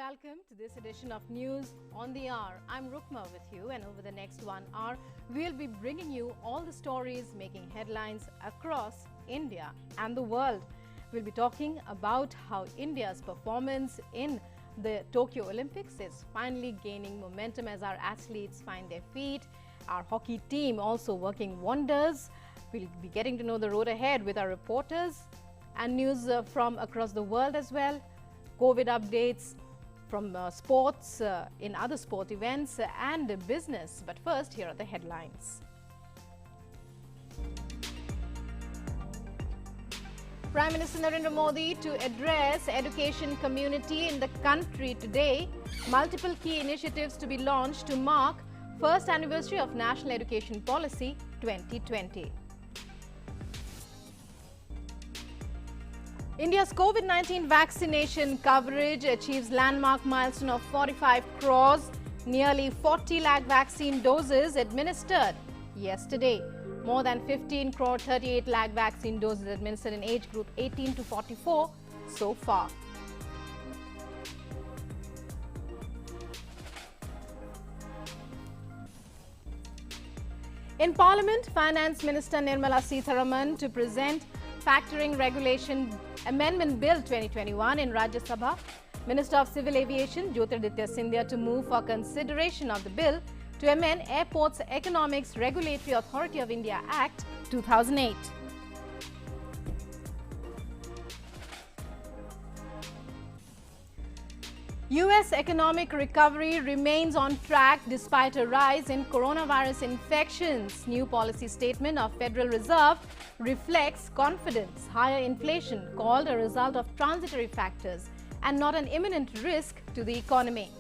welcome to this edition of News on the Hour. I'm Rukma with you, and over the next 1 hour, we'll be bringing you all the stories making headlines across India and the world. We'll be talking about how India's performance in the Tokyo Olympics is finally gaining momentum as our athletes find their feet. Our hockey team also working wonders. We'll be getting to know the road ahead with our reporters and news from across the world as well. COVID updates from sports, in other sport events and business. But first, here are the headlines. Prime Minister Narendra Modi to address education community in the country today. Multiple key initiatives to be launched to mark first anniversary of National Education Policy 2020. India's COVID-19 vaccination coverage achieves landmark milestone of 45 crores, nearly 40 lakh vaccine doses administered yesterday. More than 15 crore 38 lakh vaccine doses administered in age group 18 to 44 so far. In Parliament, Finance Minister Nirmala Sitharaman to present Factoring Regulation Amendment Bill 2021 in RAJYA. Minister of Civil Aviation Jyotiraditya Scindia to move for consideration of the bill to amend Airports Economics Regulatory Authority of India Act 2008. US economic recovery remains on track despite a rise in coronavirus infections. New policy statement of Federal Reserve reflects confidence. Higher inflation called a result of transitory factors and not an imminent risk to the economy.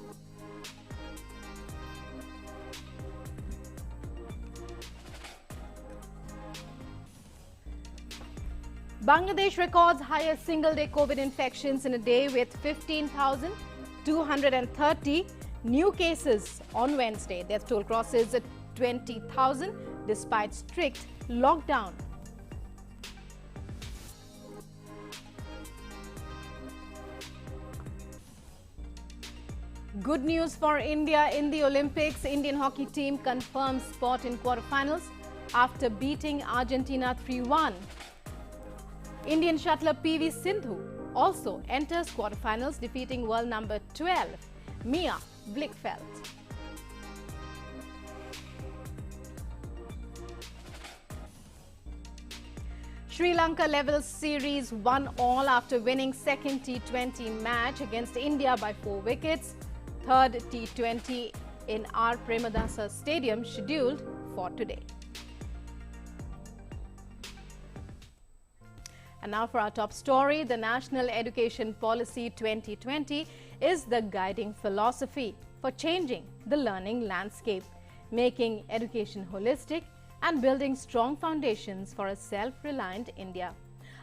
Bangladesh records highest single-day COVID infections in a day with 15,230 new cases on Wednesday. Death toll crosses 20,000 despite strict lockdown. Good news for India in the Olympics. Indian hockey team confirms spot in quarterfinals after beating Argentina 3-1. Indian shuttler PV Sindhu also enters quarterfinals, defeating world number 12, Mia Blichfeld. Sri Lanka levels series 1-1 after winning second T20 match against India by 4 wickets. Third T20 in R. Premadasa Stadium scheduled for today. And now for our top story. The National Education Policy 2020 is the guiding philosophy for changing the learning landscape, making education holistic and building strong foundations for a self-reliant India.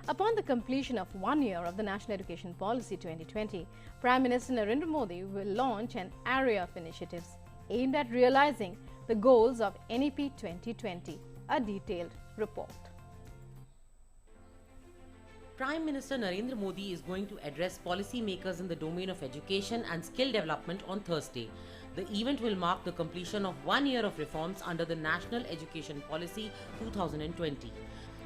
Upon the completion of 1 year of the National Education Policy 2020, Prime Minister Narendra Modi will launch an array of initiatives aimed at realizing the goals of NEP 2020. A detailed report. Prime Minister Narendra Modi is going to address policymakers in the domain of education and skill development on Thursday. The event will mark the completion of 1 year of reforms under the National Education Policy 2020.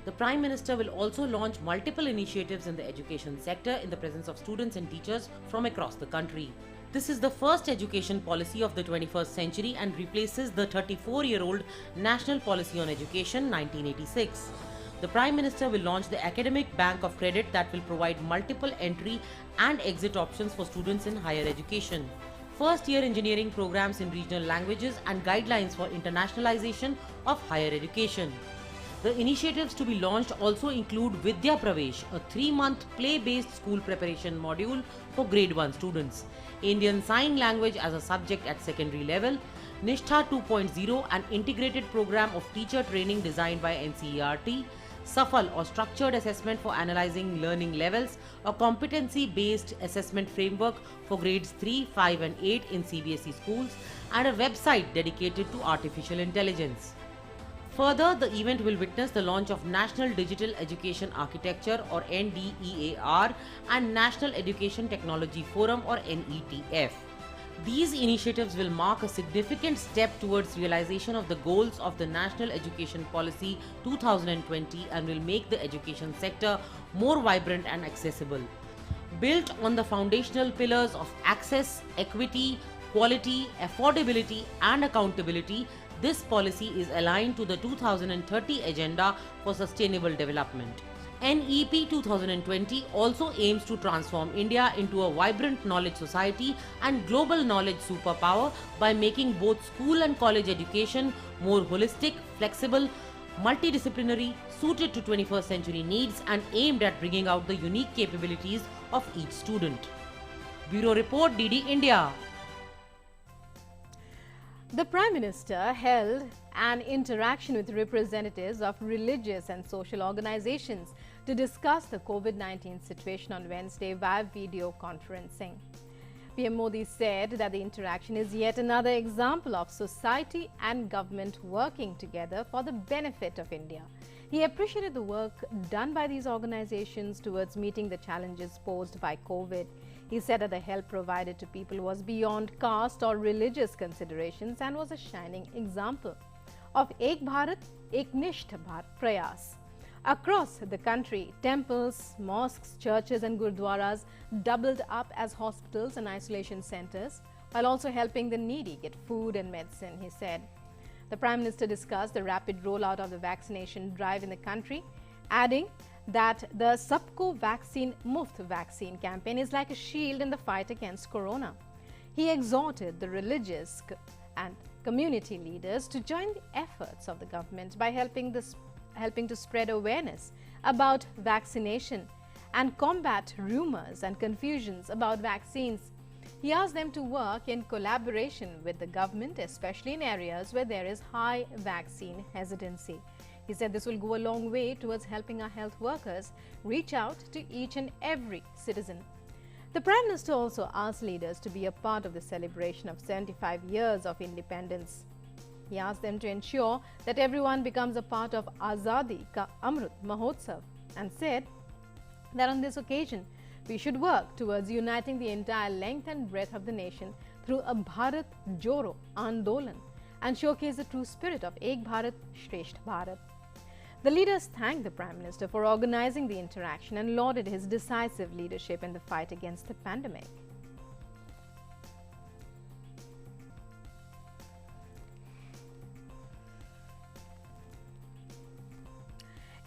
The Prime Minister will also launch multiple initiatives in the education sector in the presence of students and teachers from across the country. This is the first education policy of the 21st century and replaces the 34-year-old National Policy on Education 1986. The Prime Minister will launch the Academic Bank of Credit that will provide multiple entry and exit options for students in higher education. First-year engineering programs in regional languages and guidelines for internationalization of higher education. The initiatives to be launched also include Vidya Pravesh, a 3-month play-based school preparation module for grade 1 students, Indian Sign Language as a subject at secondary level, Nishtha 2.0, an integrated program of teacher training designed by NCERT, SAFAL or Structured Assessment for Analyzing Learning Levels, a competency-based assessment framework for grades 3, 5 and 8 in CBSE schools, and a website dedicated to artificial intelligence. Further, the event will witness the launch of National Digital Education Architecture or NDEAR and National Education Technology Forum or NETF. These initiatives will mark a significant step towards realization of the goals of the National Education Policy 2020 and will make the education sector more vibrant and accessible. Built on the foundational pillars of access, equity, quality, affordability and accountability, this policy is aligned to the 2030 Agenda for Sustainable Development. NEP 2020 also aims to transform India into a vibrant knowledge society and global knowledge superpower by making both school and college education more holistic, flexible, multidisciplinary, suited to 21st century needs and aimed at bringing out the unique capabilities of each student. Bureau Report, DD India. The Prime Minister held an interaction with representatives of religious and social organizations to discuss the COVID-19 situation on Wednesday via video conferencing. PM Modi said that the interaction is yet another example of society and government working together for the benefit of India. He appreciated the work done by these organizations towards meeting the challenges posed by COVID. He said that the help provided to people was beyond caste or religious considerations and was a shining example of Ek Bharat, Ek Nishtha Bharat Prayas. Across the country, temples, mosques, churches and gurdwaras doubled up as hospitals and isolation centers, while also helping the needy get food and medicine, he said. The Prime Minister discussed the rapid rollout of the vaccination drive in the country, adding that the Sabko Vaccine Muft vaccine campaign is like a shield in the fight against corona. He exhorted the religious and community leaders to join the efforts of the government by helping to spread awareness about vaccination and combat rumors and confusions about vaccines. He asked them to work in collaboration with the government, especially in areas where there is high vaccine hesitancy. He said this will go a long way towards helping our health workers reach out to each and every citizen. The Prime Minister also asked leaders to be a part of the celebration of 75 years of independence. He asked them to ensure that everyone becomes a part of Azadi Ka Amrit Mahotsav and said that on this occasion, we should work towards uniting the entire length and breadth of the nation through a Bharat Joro Andolan and showcase the true spirit of Ek Bharat Shresth Bharat. The leaders thanked the Prime Minister for organizing the interaction and lauded his decisive leadership in the fight against the pandemic.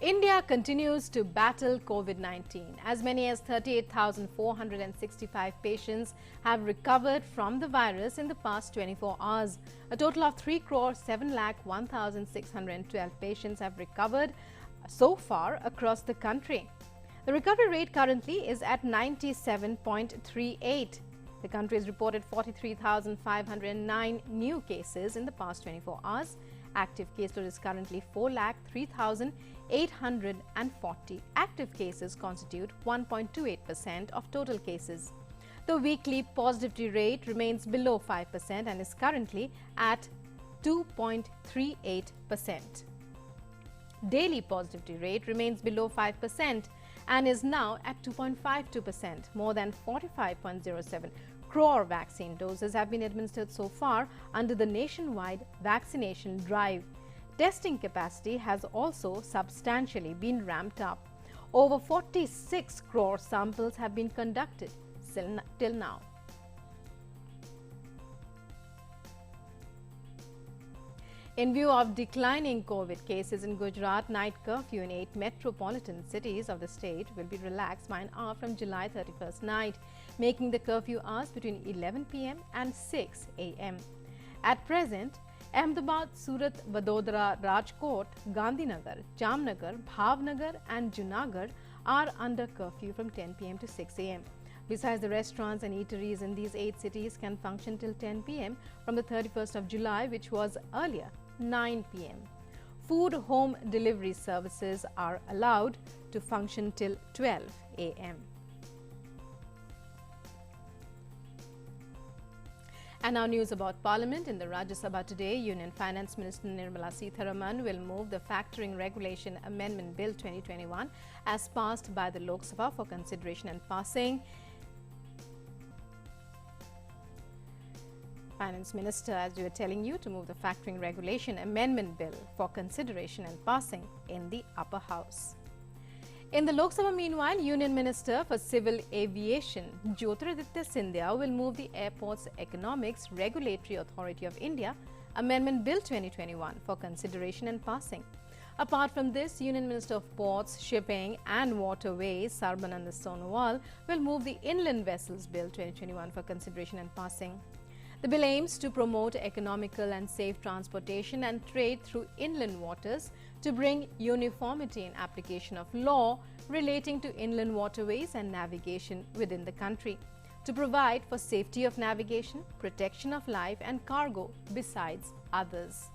India continues to battle COVID-19. As many as 38,465 patients have recovered from the virus in the past 24 hours. A total of 3,07,01,612 patients have recovered so far across the country. The recovery rate currently is at 97.38. The country has reported 43,509 new cases in the past 24 hours. Active caseload is currently 4,03,840. Active cases constitute 1.28% of total cases. The weekly positivity rate remains below 5% and is currently at 2.38%. Daily positivity rate remains below 5% and is now at 2.52%. More than 45.07 crore vaccine doses have been administered so far under the nationwide vaccination drive. Testing capacity has also substantially been ramped up. Over 46 crore samples have been conducted till now. In view of declining COVID cases in Gujarat, night curfew in 8 metropolitan cities of the state will be relaxed by an hour from July 31st night, making the curfew hours between 11 p.m. and 6 a.m. At present, Ahmedabad, Surat, Vadodara, Rajkot, Gandhinagar, Jamnagar, Bhavnagar and Junagadh are under curfew from 10 p.m. to 6 a.m. Besides, the restaurants and eateries in these 8 cities can function till 10 p.m. from the 31st of July, which was earlier 9 p.m. Food home delivery services are allowed to function till 12 a.m. And now news about Parliament. In the Rajya Sabha today, Union Finance Minister Nirmala Sitharaman will move the Factoring Regulation Amendment Bill 2021 as passed by the Lok Sabha for consideration and passing. Finance Minister, as we were telling you, to move the Factoring Regulation Amendment Bill for consideration and passing in the upper house. In the Lok Sabha, meanwhile, Union Minister for Civil Aviation Jyotiraditya Scindia will move the Airports Economics Regulatory Authority of India Amendment Bill 2021 for consideration and passing. Apart from this, Union Minister of Ports, Shipping and Waterways Sarbananda Sonowal will move the Inland Vessels Bill 2021 for consideration and passing. The bill aims to promote economical and safe transportation and trade through inland waters to bring uniformity in application of law relating to inland waterways and navigation within the country, to provide for safety of navigation, protection of life and cargo, besides others.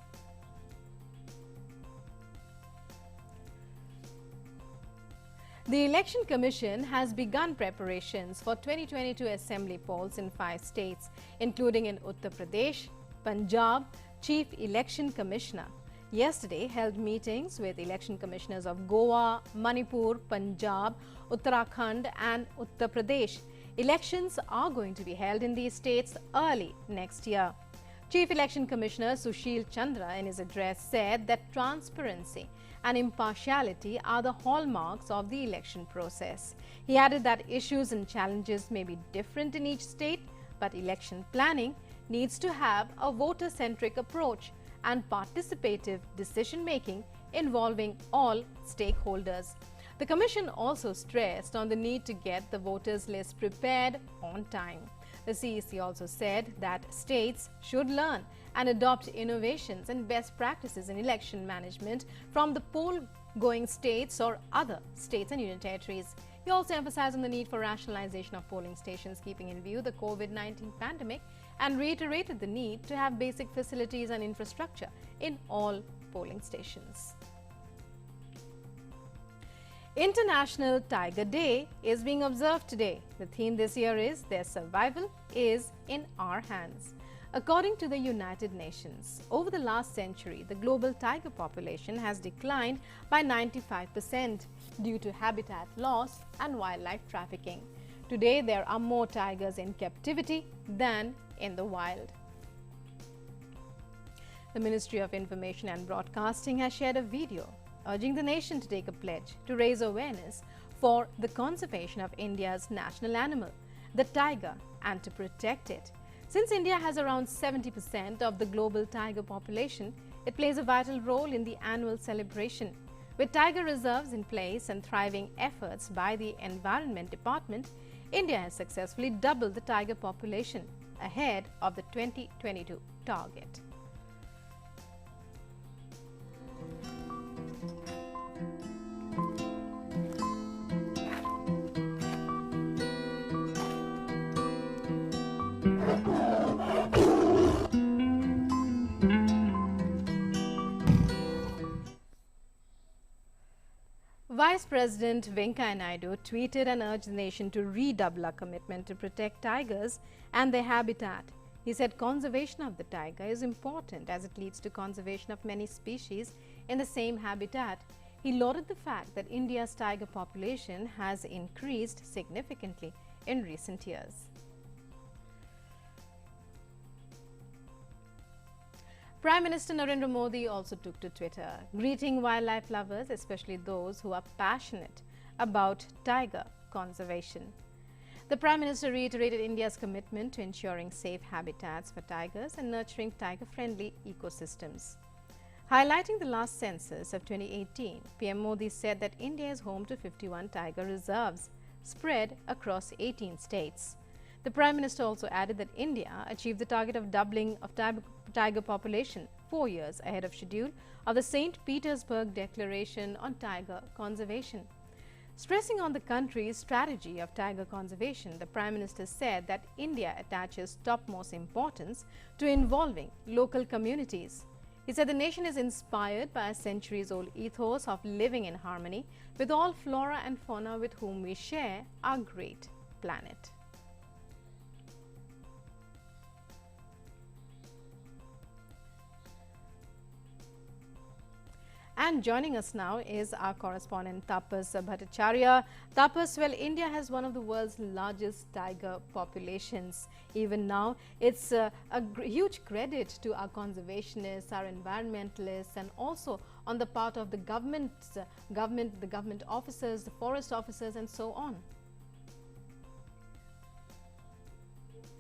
The Election Commission has begun preparations for 2022 Assembly polls in 5 states, including in Uttar Pradesh. Punjab Chief Election Commissioner yesterday held meetings with election commissioners of Goa, Manipur, Punjab, Uttarakhand and Uttar Pradesh. Elections are going to be held in these states early next year. Chief Election Commissioner Sushil Chandra in his address said that transparency and impartiality are the hallmarks of the election process. He added that issues and challenges may be different in each state, but election planning needs to have a voter-centric approach and participative decision-making involving all stakeholders. The Commission also stressed on the need to get the voters list prepared on time. The CEC also said that states should learn and adopt innovations and best practices in election management from the poll-going states or other states and union territories. He also emphasized on the need for rationalization of polling stations, keeping in view the COVID-19 pandemic, and reiterated the need to have basic facilities and infrastructure in all polling stations. International Tiger Day is being observed today. The theme this year is "Their survival is in our hands." According to the United Nations, over the last century, the global tiger population has declined by 95% due to habitat loss and wildlife trafficking. Today, there are more tigers in captivity than in the wild. The Ministry of Information and Broadcasting has shared a video urging the nation to take a pledge to raise awareness for the conservation of India's national animal, the tiger, and to protect it. Since India has around 70% of the global tiger population, it plays a vital role in the annual celebration. With tiger reserves in place and thriving efforts by the Environment Department, India has successfully doubled the tiger population ahead of the 2022 target. Vice President Venkaiah Naidu tweeted and urged the nation to redouble our commitment to protect tigers and their habitat. He said conservation of the tiger is important as it leads to conservation of many species in the same habitat. He lauded the fact that India's tiger population has increased significantly in recent years. Prime Minister Narendra Modi also took to Twitter, greeting wildlife lovers, especially those who are passionate about tiger conservation. The Prime Minister reiterated India's commitment to ensuring safe habitats for tigers and nurturing tiger-friendly ecosystems. Highlighting the last census of 2018, PM Modi said that India is home to 51 tiger reserves spread across 18 states. The Prime Minister also added that India achieved the target of doubling of tiger population 4 years ahead of schedule of the St. Petersburg Declaration on Tiger Conservation. Stressing on the country's strategy of tiger conservation, the Prime Minister said that India attaches topmost importance to involving local communities. He said the nation is inspired by a centuries-old ethos of living in harmony with all flora and fauna with whom we share our great planet. And joining us now is our correspondent Tapas Bhattacharya. Tapas, well, India has one of the world's largest tiger populations. Even now, it's a huge credit to our conservationists, our environmentalists, and also on the part of the government officers, the forest officers, and so on.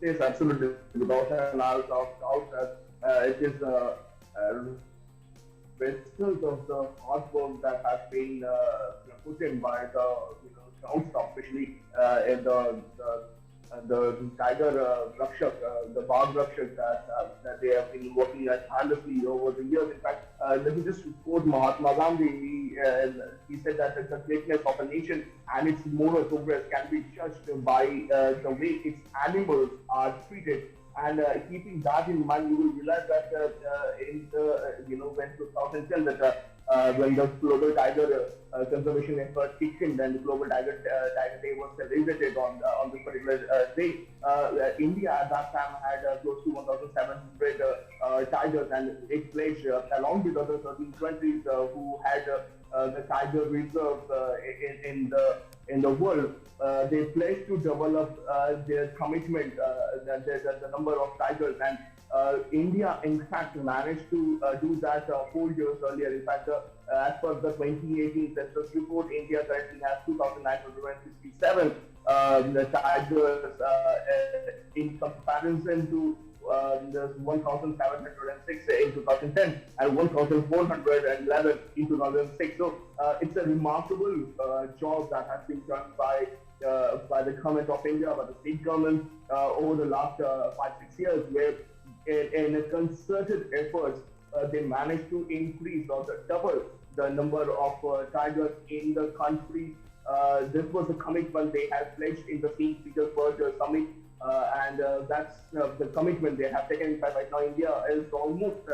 Yes, absolutely. Without an doubt that it is a result of the hard work that has been put in by the ground staff, especially in the tiger rakshak, the Bagh rakshak that they have been working tirelessly over the years. In fact, let me just quote Mahatma Gandhi. He said that the greatness of a nation and its moral progress can be judged by the way its animals are treated. And keeping that in mind, you will realize that in the when 2010 that when the global tiger conservation effort kicked in, and the global tiger day was celebrated on this particular day. India at that time had close to 1,700 tigers, and it pledged along with other 13 countries who had the tiger reserves in the world. They pledged to develop their commitment, the number of tigers, and India in fact managed to do that 4 years earlier. In fact, as per the 2018 census report, India currently has 2,967 the tigers in comparison to the 1,706 in 2010 and 1,411 in 2006. So it's a remarkable job that has been done by the government of India, by the state government over the last 5-6 years, where in a concerted efforts they managed to increase or double the number of tigers in the country. This was a commitment they had pledged in the St. Petersburg summit. And that's the commitment they have taken. In fact, right now India is almost,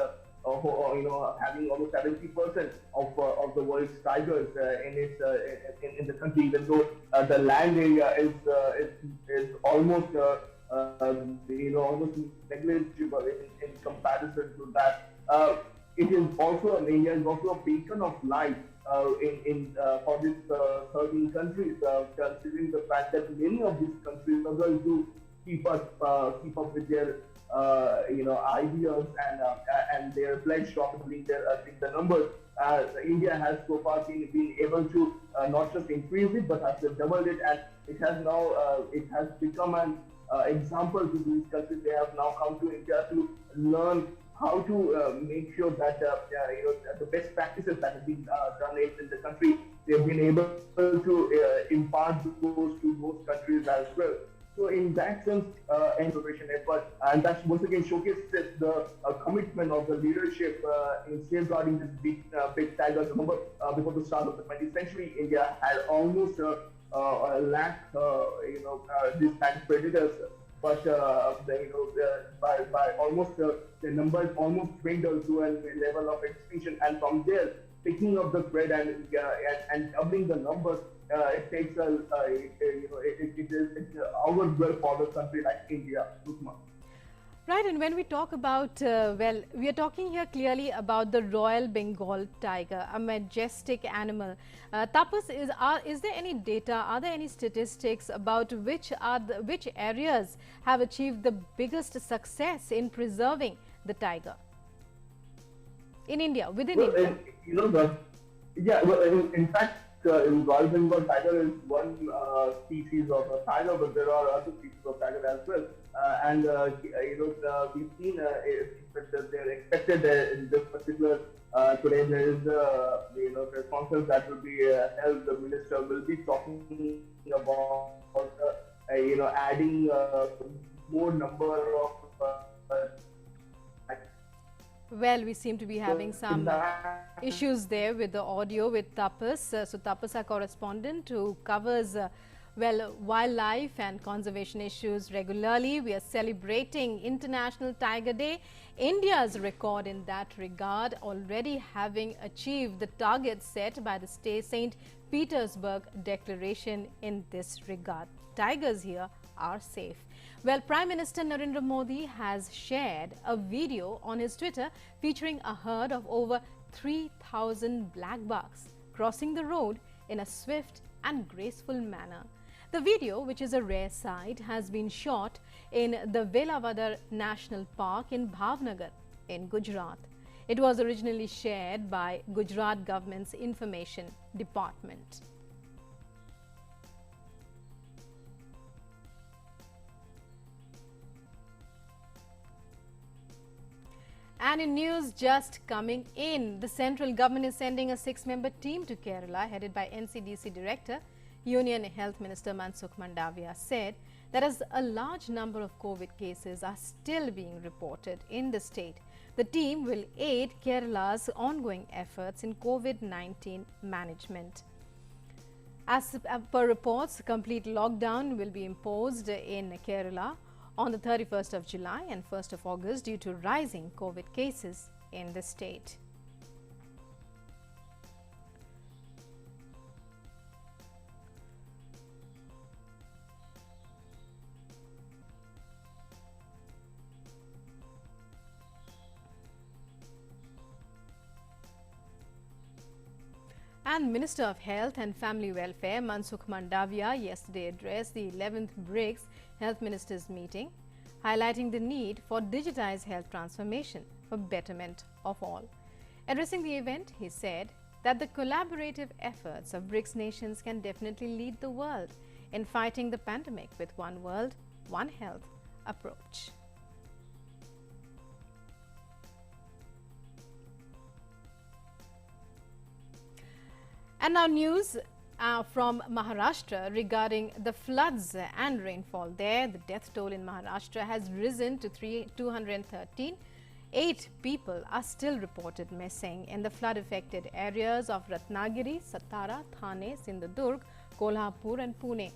having almost 70% of the world's tigers in the country. Even though the land area is almost almost negligible in comparison to that. It is also India is also a beacon of light for these 13 countries, considering the fact that many of these countries struggle to keep up with their ideas and their pledge of bringing the numbers. India has so far been able to not just increase it, but has doubled it, and it has become an example to these countries. They have now come to India to learn how to make sure that the best practices that have been done in the country, they've been able to impart those to most countries as well. So in that sense, conservation effort, and that once again showcases the commitment of the leadership in safeguarding this big tigers. Remember, before the start of the 20th century, India had almost a lakh, these tiger predators. But by almost the numbers almost dwindled to a level of extinction, and from there picking up the thread and doubling the numbers, it takes it's our well for the country like India. Right, and when we talk about, we are talking here clearly about the Royal Bengal tiger, a majestic animal. Tapas, is there any data, are there any statistics about which areas have achieved the biggest success in preserving the tiger in India, within India? In fact, Royal Bengal tiger is one species of a tiger, but there are other species of tiger as well. We've seen they're expected in this particular today. There is the conference that will be held. The minister will be talking about adding more number of. Well, we seem to be having some issues there with the audio with Tapas. So Tapas, our correspondent who covers wildlife and conservation issues regularly. We are celebrating International Tiger Day. India's record in that regard, already having achieved the target set by the St. Petersburg Declaration in this regard. Tigers here are safe. Well, Prime Minister Narendra Modi has shared a video on his Twitter featuring a herd of over 3,000 black bucks crossing the road in a swift and graceful manner. The video, which is a rare sight, has been shot in the Velavadar National Park in Bhavnagar in Gujarat. It was originally shared by Gujarat government's Information Department. And in news just coming in, the central government is sending a 6-member team to Kerala headed by NCDC Director, Union Health Minister Mansukh Mandavia said that as a large number of COVID cases are still being reported in the state, the team will aid Kerala's ongoing efforts in COVID-19 management. As per reports, complete lockdown will be imposed in Kerala on the 31st of July and 1st of August due to rising COVID cases in the state. And Minister of Health and Family Welfare Mansukh Mandavia yesterday addressed the 11th BRICS Health Ministers meeting, highlighting the need for digitized health transformation for betterment of all. Addressing the event, he said that the collaborative efforts of BRICS nations can definitely lead the world in fighting the pandemic with one world, one health approach. And now news from Maharashtra regarding the floods and rainfall there. The death toll in Maharashtra has risen to 213. 8 people are still reported missing in the flood-affected areas of Ratnagiri, Satara, Thane, Sindhudurg, Kolhapur and Pune.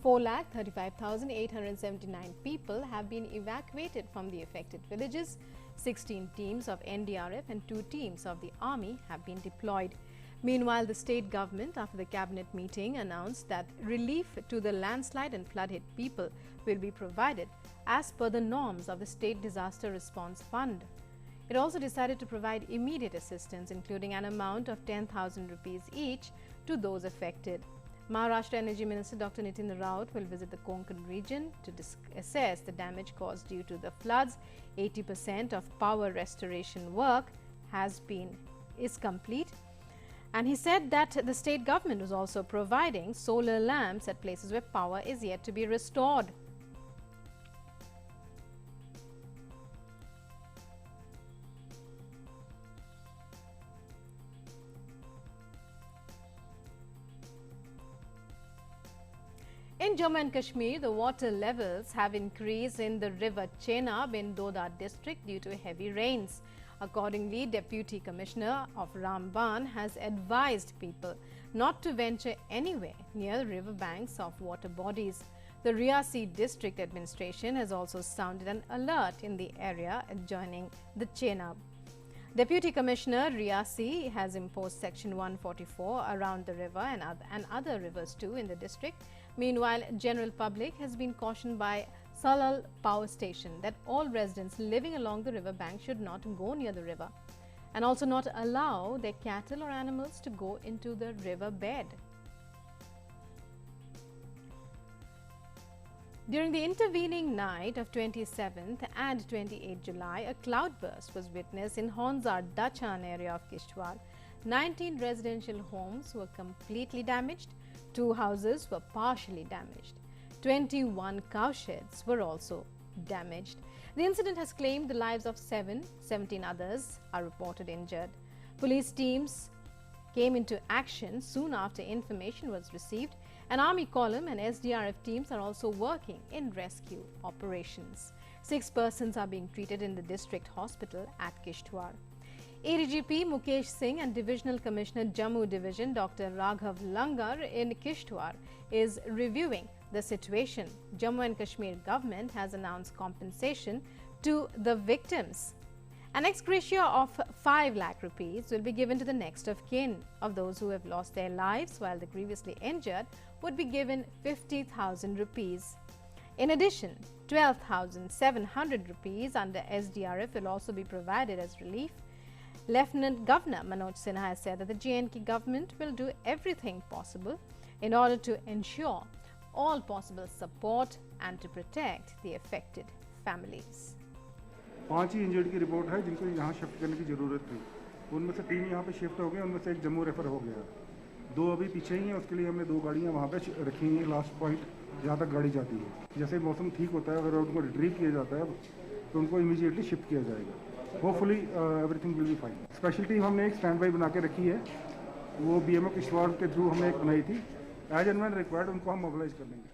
4,35,879 people have been evacuated from the affected villages. 16 teams of NDRF and 2 teams of the army have been deployed. Meanwhile, the state government, after the cabinet meeting, announced that relief to the landslide and flood-hit people will be provided as per the norms of the State Disaster Response Fund. It also decided to provide immediate assistance, including an amount of 10,000 rupees each to those affected. Maharashtra Energy Minister Dr. Nitin Raut will visit the Konkan region to assess the damage caused due to the floods. 80% of power restoration work is complete. And he said that the state government was also providing solar lamps at places where power is yet to be restored. In Jammu and Kashmir, the water levels have increased in the river Chenab in Doda district due to heavy rains. Accordingly, Deputy Commissioner of Ramban has advised people not to venture anywhere near the river banks of water bodies. The Riyasi District Administration has also sounded an alert in the area adjoining the Chenab. Deputy Commissioner Riyasi has imposed Section 144 around the river and other rivers too in the district. Meanwhile, general public has been cautioned by Salal Power Station that all residents living along the river bank should not go near the river and also not allow their cattle or animals to go into the river bed. During the intervening night of 27th and 28th July, a cloudburst was witnessed in Honzar Dachan area of Kishtwar. 19 residential homes were completely damaged. 2 houses were partially damaged. 21 cowsheds were also damaged. The incident has claimed the lives of 17 others are reported injured. Police teams came into action soon after information was received. An army column and SDRF teams are also working in rescue operations. 6 persons are being treated in the district hospital at Kishtwar. ADGP Mukesh Singh and Divisional Commissioner Jammu Division Dr. Raghav Langar in Kishtwar is reviewing the situation. Jammu and Kashmir government has announced compensation to the victims. An ex gratia of 5 lakh rupees will be given to the next of kin of those who have lost their lives, while the grievously injured would be given 50,000 rupees. In addition, 12,700 rupees under SDRF will also be provided as relief. Lieutenant Governor Manoj Sinha has said that the J&K government will do everything possible in order to ensure all possible support and to protect the affected families. 5 he injured की report है जिनको यहाँ shift करने की ज़रूरत थी। उनमें से 3 यहाँ पे शिफ्ट हो गए, उनमें से 1 जम्मू रेफर हो गया। 2 अभी पीछे ही हैं, उसके लिए हमने 2 गाड़ियाँ वहाँ पे रखी हैं, लास्ट पॉइंट जहाँ तक गाड़ी जाती है। जैसे मौसम ठीक होता है, अगर उनको रिट्रीव किया जाता है तो उनको इमीडिएटली शिफ्ट किया जाएगा। Hopefully everything will be fine. Special team हमने एक स्टैंड बाई बना के रखी है, वो BMO किश्तवाड़ के थ्रू हमने एक बनाई थी। एज एंड व्हेन रिक्वायर्ड उनको हम मोबिलाइज कर लेंगे।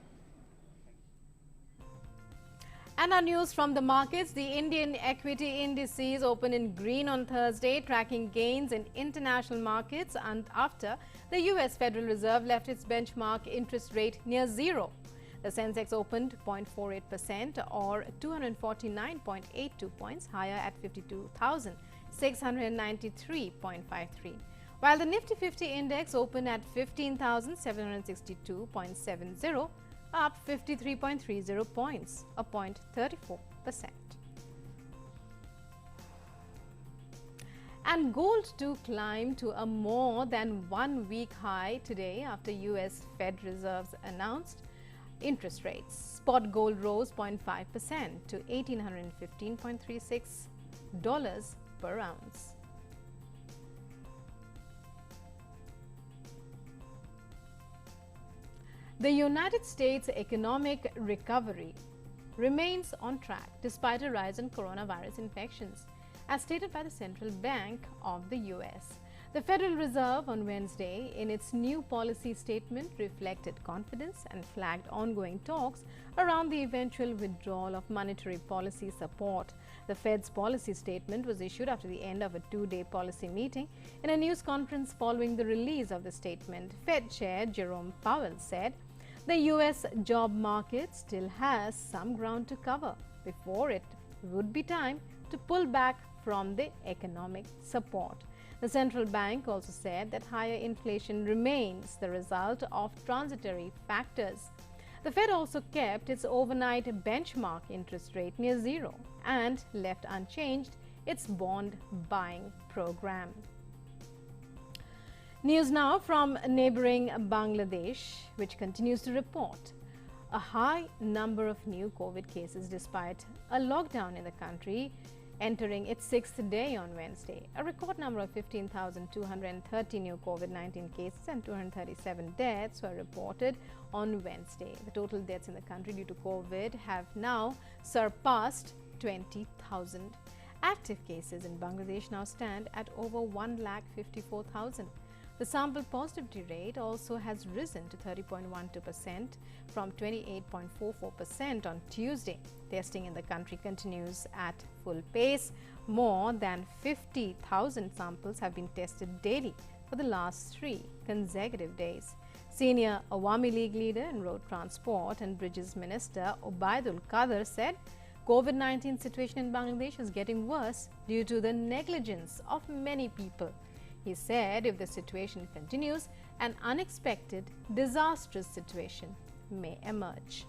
And our news from the markets, the Indian equity indices opened in green on Thursday, tracking gains in international markets and after the US Federal Reserve left its benchmark interest rate near zero. The Sensex opened 0.48% or 249.82 points higher at 52,693.53, while the Nifty 50 index opened at 15,762.70, up 53.30 points, a 0.34%. And gold to climb to a more than 1 week high today after US Fed Reserves announced interest rates. Spot gold rose 0.5% to $1,815.36 per ounce. The United States economic recovery remains on track despite a rise in coronavirus infections, as stated by the Central Bank of the US. The Federal Reserve on Wednesday, in its new policy statement, reflected confidence and flagged ongoing talks around the eventual withdrawal of monetary policy support. The Fed's policy statement was issued after the end of a 2-day policy meeting. In a news conference following the release of the statement, Fed Chair Jerome Powell said, "The US job market still has some ground to cover before it would be time to pull back from the economic support." The central bank also said that higher inflation remains the result of transitory factors. The Fed also kept its overnight benchmark interest rate near zero and left unchanged its bond buying program. News now from neighboring Bangladesh, which continues to report a high number of new COVID cases despite a lockdown in the country entering its 6th day on Wednesday. A record number of 15,230 new COVID-19 cases and 237 deaths were reported on Wednesday. The total deaths in the country due to COVID have now surpassed 20,000. Active cases in Bangladesh now stand at over 1,54,000. The sample positivity rate also has risen to 30.12% from 28.44% on Tuesday. Testing in the country continues at full pace. More than 50,000 samples have been tested daily for the last 3 consecutive days. Senior Awami League leader and Road Transport and Bridges Minister Obaidul Qadir said, COVID-19 situation in Bangladesh is getting worse due to the negligence of many people. He said if the situation continues, an unexpected, disastrous situation may emerge.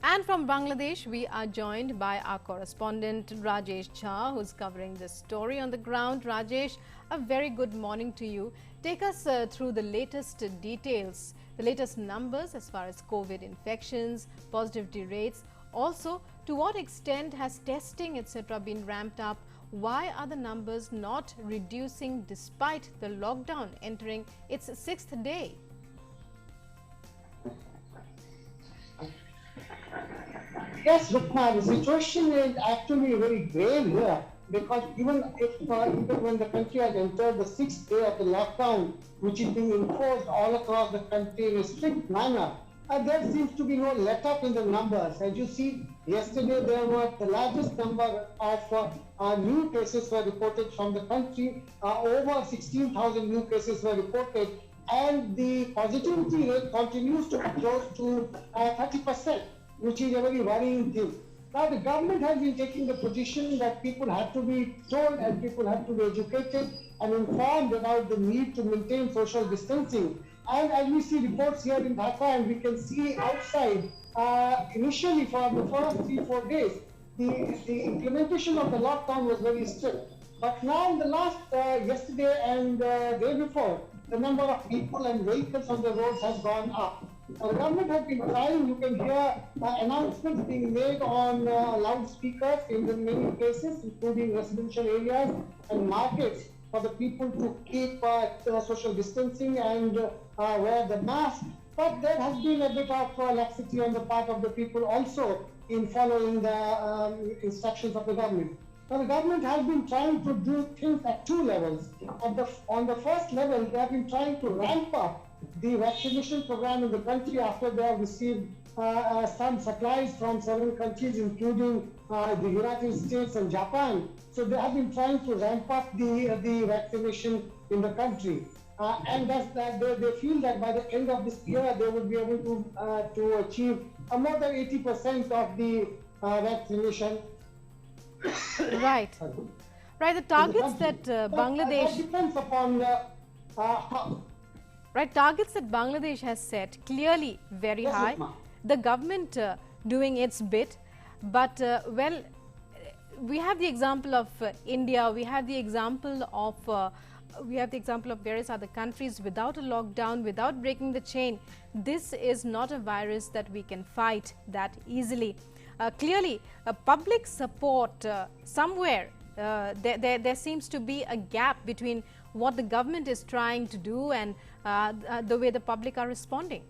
And from Bangladesh, we are joined by our correspondent Rajesh Jha, who's covering this story on the ground. Rajesh, a very good morning to you. Take us through the latest details, the latest numbers as far as COVID infections, positivity rates. Also, to what extent has testing, etc., been ramped up? Why are the numbers not reducing despite the lockdown entering its 6th day? Yes, Rukma, the situation is actually very grave here because even when the country has entered the 6th day of the lockdown, which is being enforced all across the country in a strict manner, there seems to be no let-up in the numbers. As you see, yesterday there were the largest number of new cases were reported from the country. Over 16,000 new cases were reported, and the positivity rate continues to be close to 30%, which is a very worrying thing. Now, the government has been taking the position that people have to be told and people have to be educated and informed about the need to maintain social distancing. And as we see reports here in Dhaka, and we can see outside initially for the first 3-4 days, the implementation of the lockdown was very strict. But now in the last, yesterday and day before, the number of people and vehicles on the roads has gone up. The government has been trying, you can hear announcements being made on loudspeakers in the many places, including residential areas and markets, for the people to keep social distancing and wear the mask. But there has been a bit of laxity on the part of the people also in following the instructions of the government. Now, the government has been trying to do things at two levels. On the first level, they have been trying to ramp up the vaccination program in the country after they have received some supplies from several countries, including the United States and Japan. So they have been trying to ramp up the vaccination in the country. And they feel that by the end of this year, they will be able to achieve more than 80% of the vaccination. Right. Right. The targets that Bangladesh. That depends upon Right, targets that Bangladesh has set clearly very high. The government doing its bit, but well, we have the example of India. We have the example of various other countries without a lockdown, without breaking the chain. This is not a virus that we can fight that easily. Clearly, public support somewhere. There seems to be a gap between what the government is trying to do and the way the public are responding.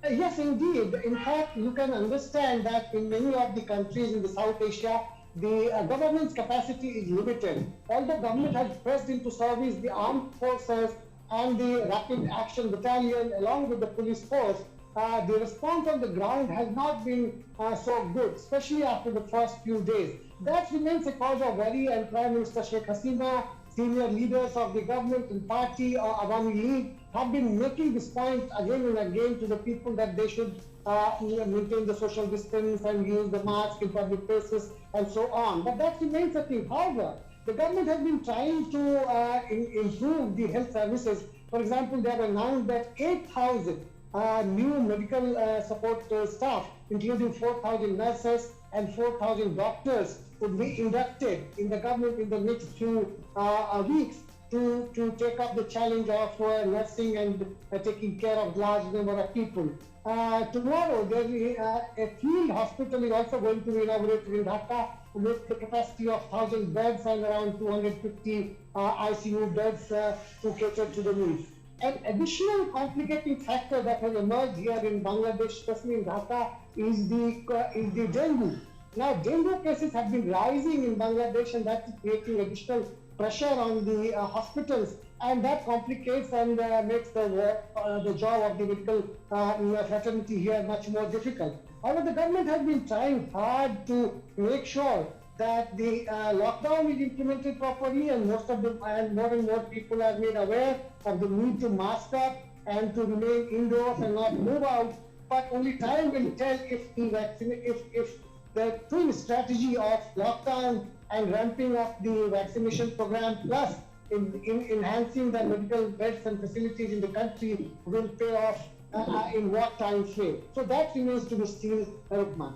Yes, indeed. In fact, you can understand that in many of the countries in the South Asia, the government's capacity is limited. Although government has pressed into service the armed forces and the rapid action battalion along with the police force, the response on the ground has not been so good, especially after the first few days. That remains a cause of worry, and Prime Minister Sheikh Hasina, senior leaders of the government and party Awami League have been making this point again and again to the people that they should maintain the social distance and use the mask in public places and so on. But that remains a thing. However, the government has been trying to improve the health services. For example, they have announced that 8,000 new medical support staff, including 4,000 nurses and 4,000 doctors, would be inducted in the government in the next few weeks to take up the challenge of nursing and taking care of large number of people. Tomorrow, a field hospital is also going to be inaugurated in Dhaka with the capacity of 1,000 beds and around 250 ICU beds to cater to the needs. An additional complicating factor that has emerged here in Bangladesh, especially in Dhaka, is the dengue. Now, dengue cases have been rising in Bangladesh, and that is creating additional pressure on the hospitals, and that complicates and makes the job of the medical fraternity here much more difficult. However, the government has been trying hard to make sure that the lockdown is implemented properly, and more and more people are made aware of the need to mask up and to remain indoors and not move out. But only time will tell if the twin strategy of lockdown and ramping up the vaccination program plus in enhancing the medical beds and facilities in the country will pay off in what time frame. So that remains to be seen, Rukman.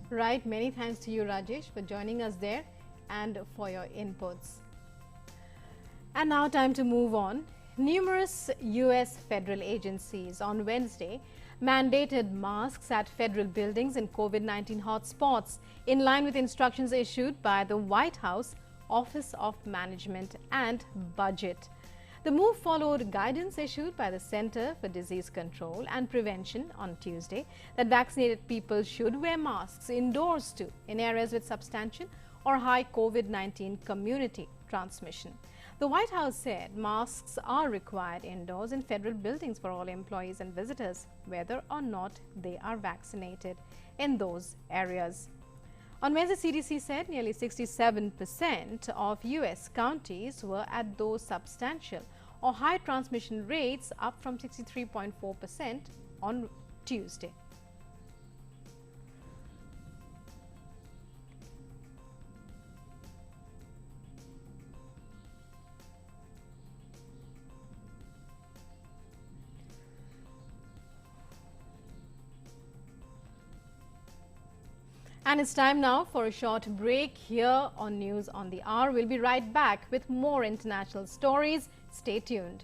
Right. Many thanks to you, Rajesh, for joining us there and for your inputs. And now time to move on. Numerous US federal agencies on Wednesday mandated masks at federal buildings in COVID-19 hotspots in line with instructions issued by the White House Office of Management and Budget. The move followed guidance issued by the Center for Disease Control and Prevention on Tuesday that vaccinated people should wear masks indoors too in areas with substantial or high COVID-19 community transmission. The White House said masks are required indoors in federal buildings for all employees and visitors, whether or not they are vaccinated in those areas. On Wednesday, CDC said nearly 67% of US counties were at those substantial or high transmission rates, up from 63.4% on Tuesday. And it's time now for a short break here on News on the Hour. We'll be right back with more international stories. Stay tuned.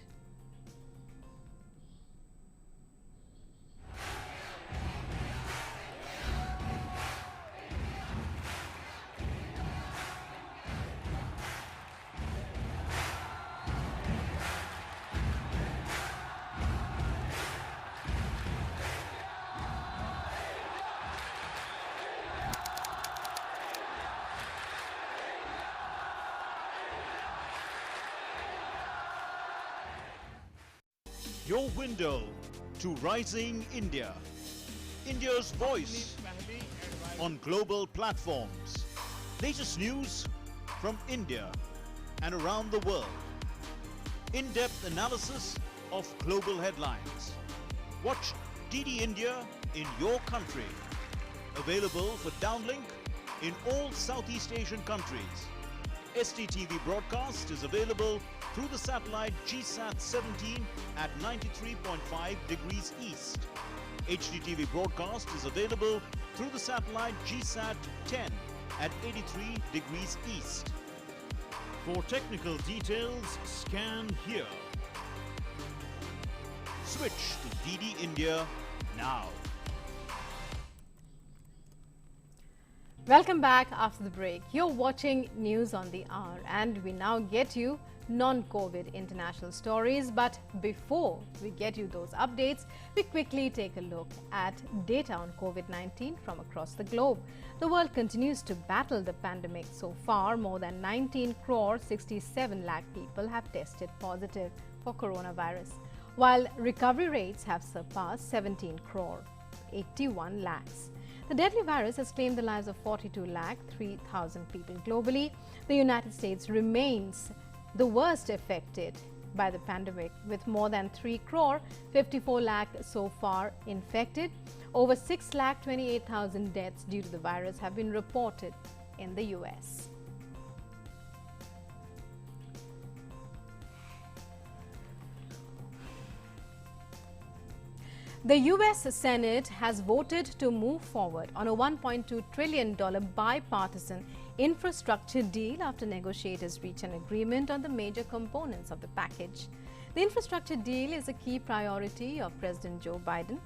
Your window to rising India. India's voice on global platforms. Latest news from India and around the world. In-depth analysis of global headlines. Watch DD India in your country. Available for downlink in all Southeast Asian countries. STTV broadcast is available through the satellite GSAT 17 at 93.5 degrees east. HDTV broadcast is available through the satellite GSAT 10 at 83 degrees east. For technical details, scan here. Switch to DD India now. Welcome back after the break. You're watching News on the Hour, and we now get you non-COVID international stories. But before we get you those updates, we quickly take a look at data on COVID-19 from across the globe. The world continues to battle the pandemic. So far, more than 19 crore 67 lakh people have tested positive for coronavirus, while recovery rates have surpassed 17 crore 81 lakhs. The deadly virus has claimed the lives of 42 lakh 3,000 people globally. The United States remains the worst affected by the pandemic, with more than 3 crore 54 lakh so far infected. Over 6 lakh 28,000 deaths due to the virus have been reported in the US. The US Senate has voted to move forward on a $1.2 trillion bipartisan infrastructure deal after negotiators reach an agreement on the major components of the package. The infrastructure deal is a key priority of President Joe Biden.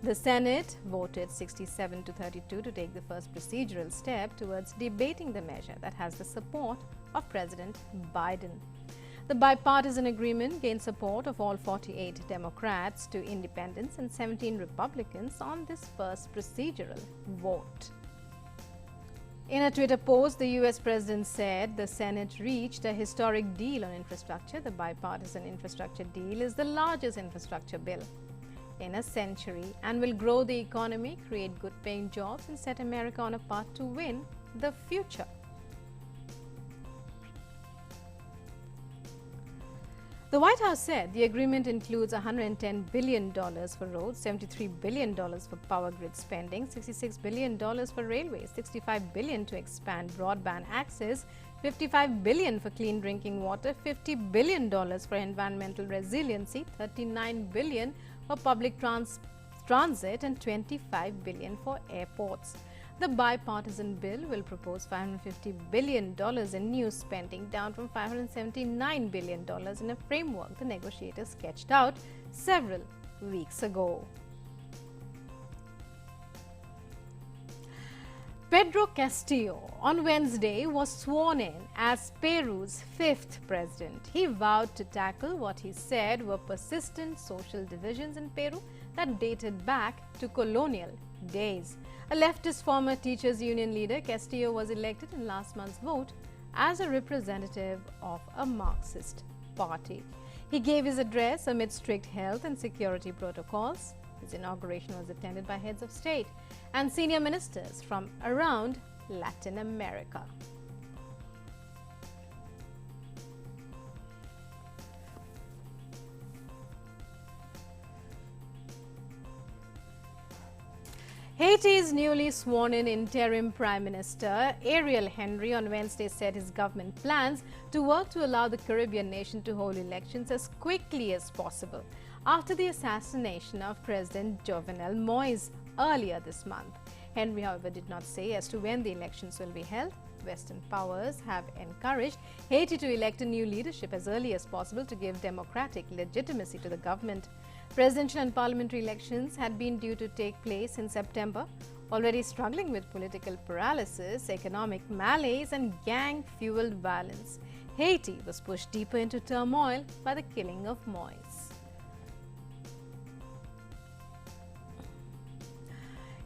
The Senate voted 67 to 32 to take the first procedural step towards debating the measure that has the support of President Biden. The bipartisan agreement gained support of all 48 Democrats to independents and 17 Republicans on this first procedural vote. In a Twitter post, the US President said the Senate reached a historic deal on infrastructure. The bipartisan infrastructure deal is the largest infrastructure bill in a century and will grow the economy, create good-paying jobs, and set America on a path to win the future. The White House said the agreement includes $110 billion for roads, $73 billion for power grid spending, $66 billion for railways, $65 billion to expand broadband access, $55 billion for clean drinking water, $50 billion for environmental resiliency, $39 billion for public transit, and $25 billion for airports. The bipartisan bill will propose $550 billion in new spending, down from $579 billion in a framework the negotiators sketched out several weeks ago. Pedro Castillo on Wednesday was sworn in as Peru's 5th president. He vowed to tackle what he said were persistent social divisions in Peru that dated back to colonial days. A leftist former teachers' union leader, Castillo was elected in last month's vote as a representative of a Marxist party. He gave his address amid strict health and security protocols. His inauguration was attended by heads of state and senior ministers from around Latin America. Haiti's newly sworn-in interim Prime Minister Ariel Henry on Wednesday said his government plans to work to allow the Caribbean nation to hold elections as quickly as possible after the assassination of President Jovenel Moïse earlier this month. Henry, however, did not say as to when the elections will be held. Western powers have encouraged Haiti to elect a new leadership as early as possible to give democratic legitimacy to the government. Presidential and parliamentary elections had been due to take place in September. Already struggling with political paralysis, economic malaise and gang-fueled violence, Haiti was pushed deeper into turmoil by the killing of Moise.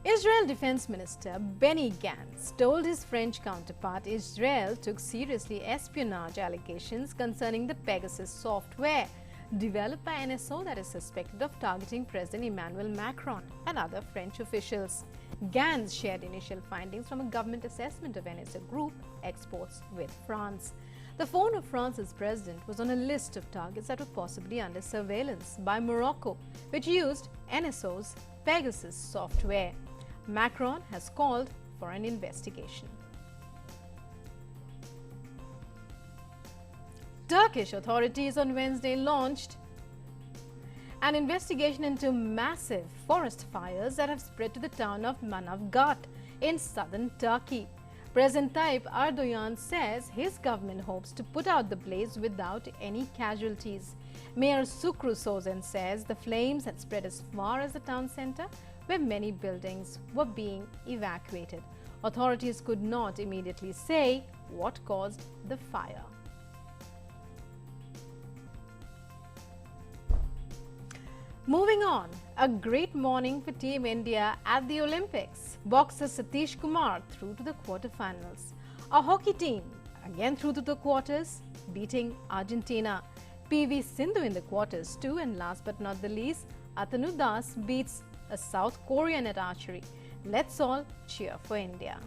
Israel Defense Minister Benny Gantz told his French counterpart Israel took seriously espionage allegations concerning the Pegasus software developed by NSO that is suspected of targeting President Emmanuel Macron and other French officials. Gantz shared initial findings from a government assessment of NSO Group exports with France. The phone of France's president was on a list of targets that were possibly under surveillance by Morocco, which used NSO's Pegasus software. Macron has called for an investigation. Turkish authorities on Wednesday launched an investigation into massive forest fires that have spread to the town of Manavgat in southern Turkey. President Tayyip Erdogan says his government hopes to put out the blaze without any casualties. Mayor Sukru Sozen says the flames had spread as far as the town center, where many buildings were being evacuated. Authorities could not immediately say what caused the fire. Moving on, a great morning for Team India at the Olympics. Boxer Satish Kumar through to the quarterfinals. A hockey team again through to the quarters, beating Argentina. PV Sindhu in the quarters too, and last but not the least, Atanu Das beats a South Korean at archery. Let's all cheer for India.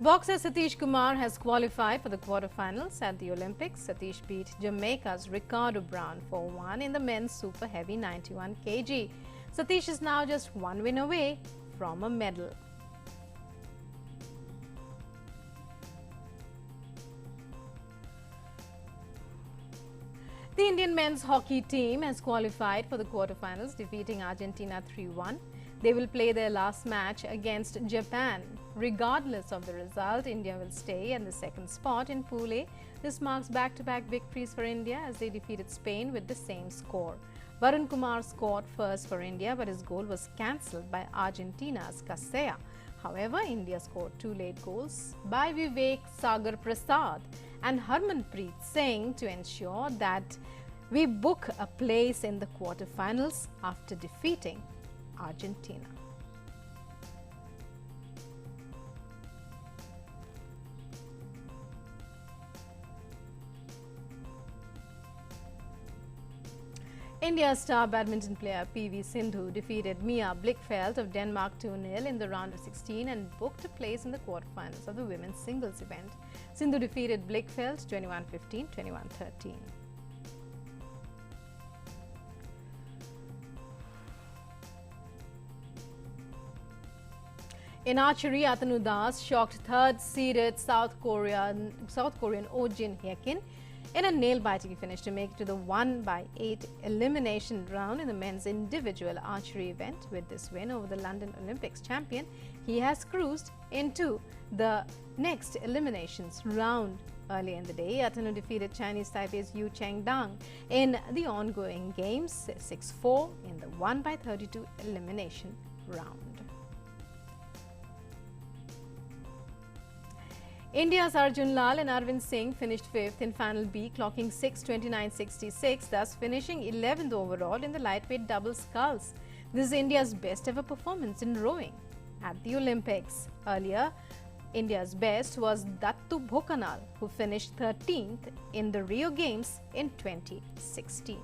Boxer Satish Kumar has qualified for the quarterfinals at the Olympics. Satish beat Jamaica's Ricardo Brown 4-1 in the men's super heavy 91 kg. Satish is now just one win away from a medal. The Indian men's hockey team has qualified for the quarterfinals, defeating Argentina 3-1. They will play their last match against Japan. Regardless of the result, India will stay in the second spot in Pool A. This marks back-to-back victories for India as they defeated Spain with the same score. Varun Kumar scored first for India, but his goal was cancelled by Argentina's Casella. However, India scored two late goals by Vivek Sagar Prasad and Harmanpreet Singh to ensure that we book a place in the quarterfinals after defeating Argentina. India's star badminton player PV Sindhu defeated Mia Blichfeld of Denmark 2-0 in the round of 16 and booked a place in the quarterfinals of the women's singles event. Sindhu defeated Blichfeld 21-15, 21-13. In archery, Atanu Das shocked third-seeded South Korean Oh Jin-hyekin in a nail-biting finish to make it to the 1/8 elimination round in the men's individual archery event. With this win over the London Olympics champion, he has cruised into the next eliminations round. Earlier in the day, Atanu defeated Chinese Taipei's Yu Chengdang in the ongoing games 6-4 in the 1/32 elimination round. India's Arjun Lal and Arvind Singh finished 5th in Final B, clocking 6:29.66, thus finishing 11th overall in the lightweight double sculls. This is India's best ever performance in rowing at the Olympics. Earlier, India's best was Dattu Bhokanal, who finished 13th in the Rio Games in 2016.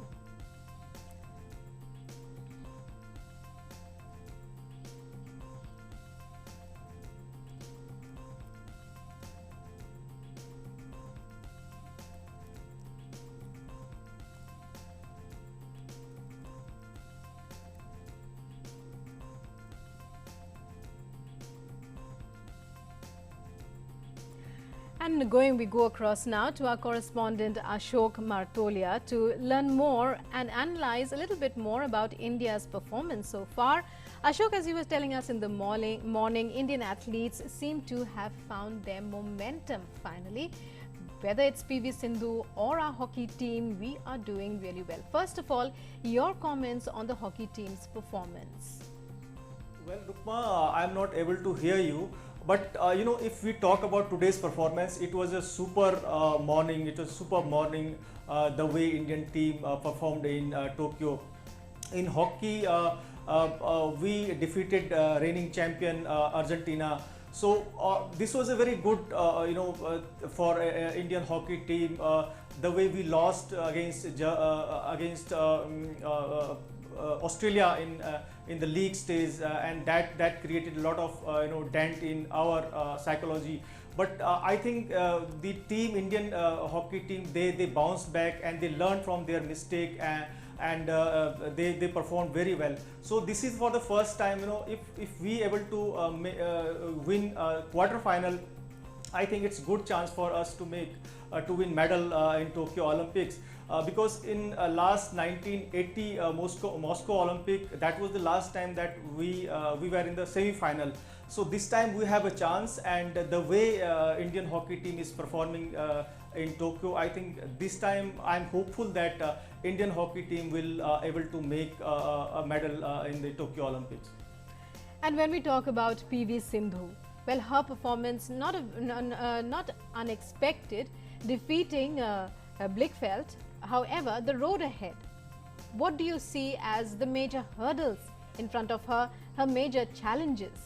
And we go across now to our correspondent Ashok Martolia to learn more and analyze a little bit more about India's performance so far. Ashok, as you were telling us in the morning, Indian athletes seem to have found their momentum finally. Whether it's PV Sindhu or our hockey team, we are doing really well. First of all, your comments on the hockey team's performance. Well, Rukma, I'm not able to hear you. But if we talk about today's performance, it was a super morning. It was super morning the way Indian team performed in Tokyo. In hockey, we defeated reigning champion Argentina. So this was a very good, for Indian hockey team. The way we lost against Australia in the league stage, and that created a lot of dent in our psychology. But I think the team, Indian hockey team, they bounced back and they learned from their mistake, and they performed very well. So this is for the first time, if we able to win quarter final, I think it's good chance for us to win medal in Tokyo Olympics. Because in last 1980 Moscow Olympic, that was the last time that we were in the semi-final. So this time we have a chance, and the way Indian hockey team is performing in Tokyo, I think this time I'm hopeful that Indian hockey team will able to make a medal in the Tokyo Olympics. And when we talk about PV Sindhu, well, her performance not unexpected, defeating Blichfeld. However, the road ahead, what do you see as the major hurdles in front of her major challenges?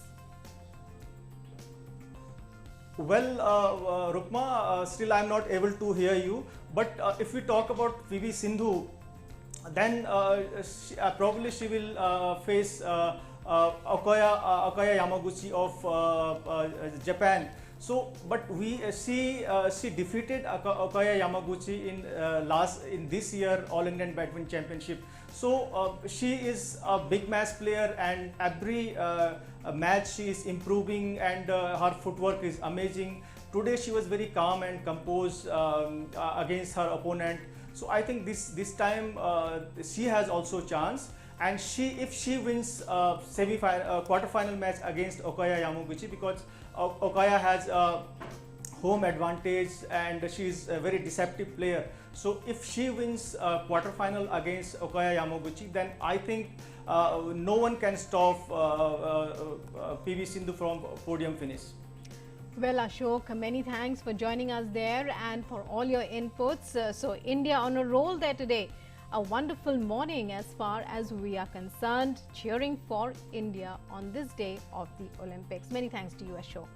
Well, Rukma, still I'm not able to hear you. But if we talk about PV Sindhu, then probably she will face Okoya Yamaguchi of Japan. So, but she defeated Okoya Yamaguchi in this year All Indian Badminton Championship. So she is a big match player, and every match she is improving, and her footwork is amazing. Today she was very calm and composed against her opponent. So I think this time she has also chance. And if she wins quarter-final match against Okoya Yamaguchi, because Okoya has a home advantage and she is a very deceptive player. So if she wins quarter-final against Okoya Yamaguchi, then I think no one can stop PV Sindhu from podium finish. Well, Ashok, many thanks for joining us there and for all your inputs. So India on a roll there today. A wonderful morning as far as we are concerned, cheering for India on this day of the Olympics. Many thanks to you, Ashok.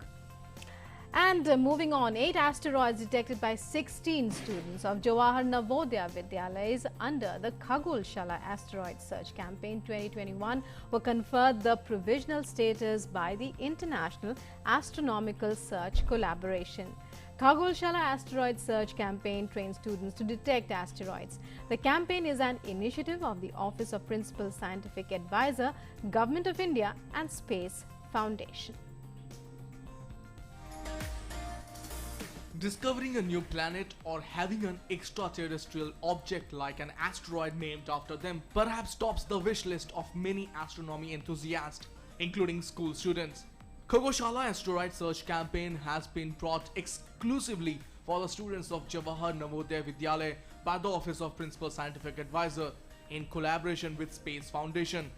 And moving on, 8 asteroids detected by 16 students of Jawahar Navodaya Vidyalayas under the Khagolshala Asteroid Search Campaign 2021 were conferred the provisional status by the International Astronomical Search Collaboration. Khagolshala Asteroid Search Campaign trains students to detect asteroids. The campaign is an initiative of the Office of Principal Scientific Advisor, Government of India and Space Foundation. Discovering a new planet or having an extraterrestrial object like an asteroid named after them perhaps tops the wish list of many astronomy enthusiasts, including school students. Khagolshala Asteroid Search Campaign has been brought exclusively for the students of Jawahar Navodaya Vidyalaya by the Office of Principal Scientific Advisor in collaboration with Space Foundation.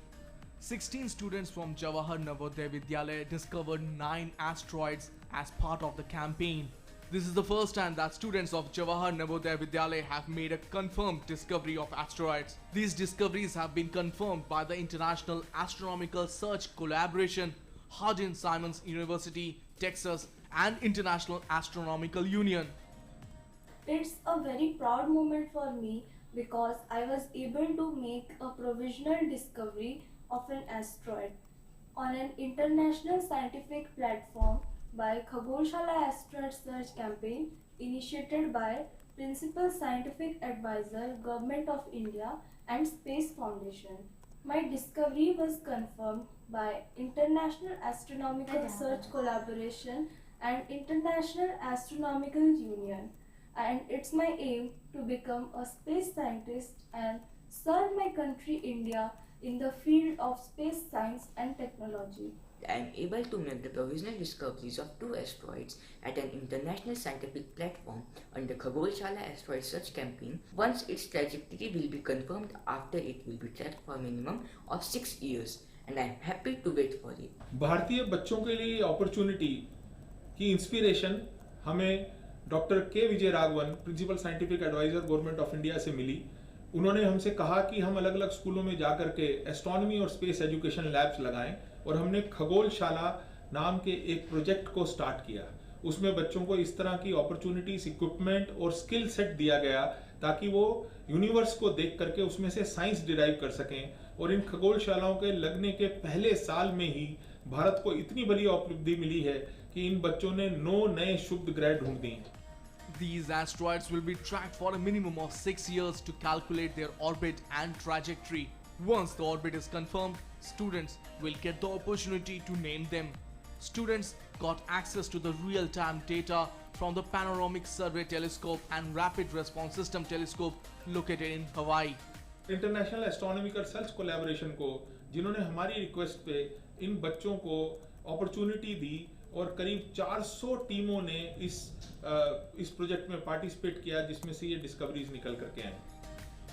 16 students from Jawahar Navodaya Vidyalaya discovered 9 asteroids as part of the campaign. This is the first time that students of Jawahar Navodaya Vidyalaya have made a confirmed discovery of asteroids. These discoveries have been confirmed by the International Astronomical Search Collaboration, Hardin-Simmons University, Texas, and International Astronomical Union. It's a very proud moment for me because I was able to make a provisional discovery of an asteroid on an international scientific platform by Khagolshala Asteroid Search Campaign initiated by Principal Scientific Advisor, Government of India and Space Foundation. My discovery was confirmed by International Astronomical Search Collaboration and International Astronomical Union, and it's my aim to become a space scientist and serve my country India in the field of space science and technology. I am able to make the provisional discoveries of 2 asteroids at an international scientific platform under Khagolshala asteroid search campaign once its trajectory will be confirmed after it will be tracked for a minimum of 6 years, and I am happy to wait for it. भारतीय बच्चों के लिए opportunity की inspiration हमें doctor K Vijay Raghavan, principal scientific adviser government of India से मिली। उन्होंने हमसे कहा कि हम अलग अलग स्कूलों में जाकर के एस्ट्रोनॉमी और स्पेस एजुकेशन लैब्स लगाएं, और हमने खगोलशाला नाम के एक प्रोजेक्ट को स्टार्ट किया। उसमें बच्चों को इस तरह की अपॉर्चुनिटीज, इक्विपमेंट और स्किल सेट दिया गया ताकि वो यूनिवर्स को देख करके उसमें से साइंस डिराइव कर सकें। और इन खगोलशालाओं के लगने के पहले साल में ही भारत को इतनी बड़ी उपलब्धि मिली है कि इन बच्चों ने 9 नए शुद्ध ग्रह ढूंढ दिए। These asteroids will be tracked for a minimum of 6 years to calculate their orbit and trajectory. Once the orbit is confirmed, students will get the opportunity to name them. Students got access to the real-time data from the Panoramic Survey Telescope and Rapid Response System Telescope located in Hawaii. International astronomical research collaboration को, जिन्होंने हमारी request पे इन बच्चों को opportunity दी, और करीब 400 टीमों ने इस प्रोजेक्ट में पार्टिसिपेट किया, जिसमें से ये डिस्कवरीज निकल करके आए।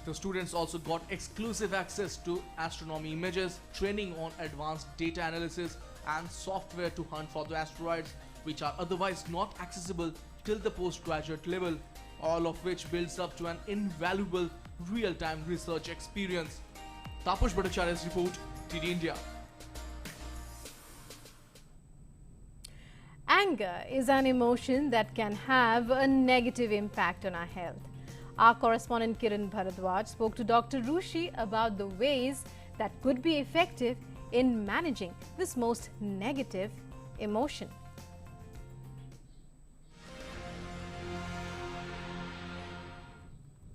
The students also got exclusive access to astronomy images, training on advanced data analysis and software to hunt for the asteroids which are otherwise not accessible till the postgraduate level, all of which builds up to an invaluable real-time research experience. Tapush Bhattacharya's report, TD India. Anger is an emotion that can have a negative impact on our health. Our correspondent Kiran Bharadwaj spoke to Dr. Rushi about the ways that could be effective in managing this most negative emotion.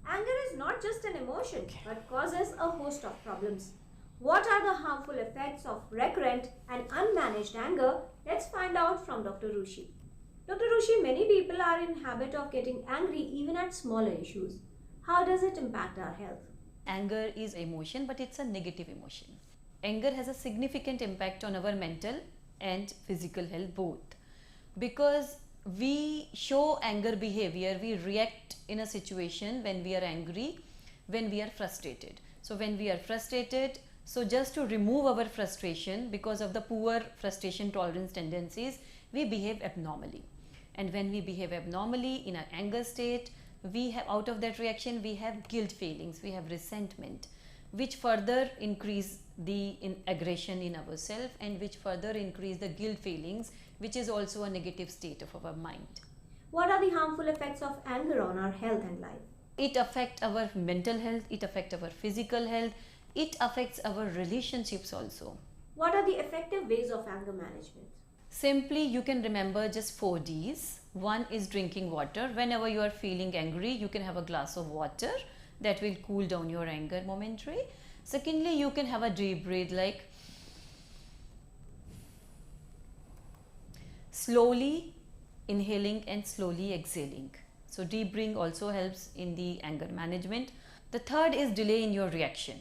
Anger is not just an emotion but causes a host of problems. What are the harmful effects of recurrent and unmanaged anger? Let's find out from Dr. Rushi. Dr. Rushi, many people are in habit of getting angry even at smaller issues. How does it impact our health? Anger is emotion, but it's a negative emotion. Anger has a significant impact on our mental and physical health both, because we show anger behavior, we react in a situation when we are angry, when we are frustrated. So when we are frustrated, so just to remove our frustration because of the poor frustration tolerance tendencies, we behave abnormally. And when we behave abnormally in an anger state, we have, out of that reaction, we have guilt feelings, we have resentment, which further increase the aggression in ourselves and which further increase the guilt feelings, which is also a negative state of our mind. What are the harmful effects of anger on our health and life? It affects our mental health, it affects our physical health, it affects our relationships also. What are the effective ways of anger management? Simply, you can remember just 4 Ds. One is drinking water. Whenever you are feeling angry, you can have a glass of water. That will cool down your anger momentarily. Secondly, you can have a deep breath, like slowly inhaling and slowly exhaling. So deep breathing also helps in the anger management. The third is delay in your reaction.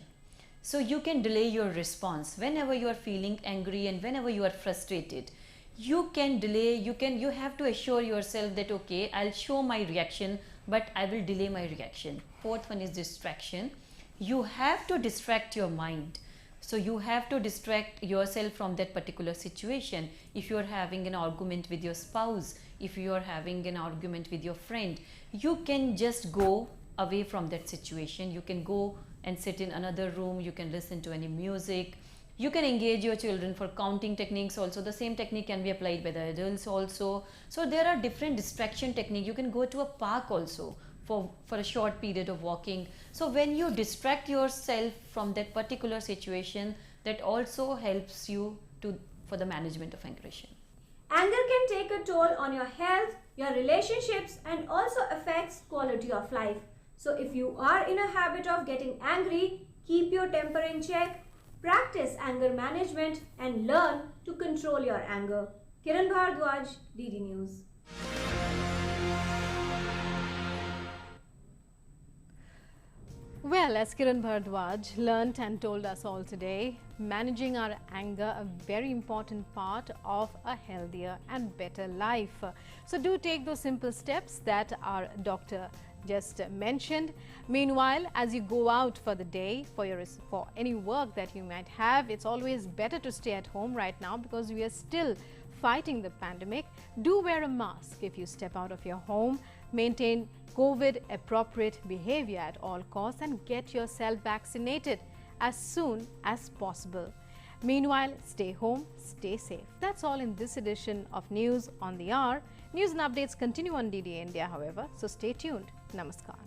So you can delay your response whenever you are feeling angry and whenever you are frustrated. You can delay, you have to assure yourself that okay, I'll show my reaction, but I will delay my reaction. Fourth one is distraction. You have to distract your mind. So you have to distract yourself from that particular situation. If you are having an argument with your spouse, if you are having an argument with your friend, you can just go away from that situation. You can go and sit in another room, you can listen to any music. You can engage your children for counting techniques also. The same technique can be applied by the adults also. So there are different distraction techniques. You can go to a park also for a short period of walking. So when you distract yourself from that particular situation, that also helps you for the management of aggression. Anger can take a toll on your health, your relationships, and also affects quality of life. So if you are in a habit of getting angry, keep your temper in check, practice anger management, and learn to control your anger. Kiran Bhardwaj, DD News. Well, as Kiran Bhardwaj learnt and told us all today, managing our anger a very important part of a healthier and better life. So do take those simple steps that our doctor just mentioned. Meanwhile, as you go out for the day, for any work that you might have, it's always better to stay at home right now because we are still fighting the pandemic. Do wear a mask if you step out of your home. Maintain COVID appropriate behavior at all costs and get yourself vaccinated as soon as possible. Meanwhile, stay home, stay safe. That's all in this edition of News on the Hour. News and updates continue on DD India, however, so stay tuned. Namaskar.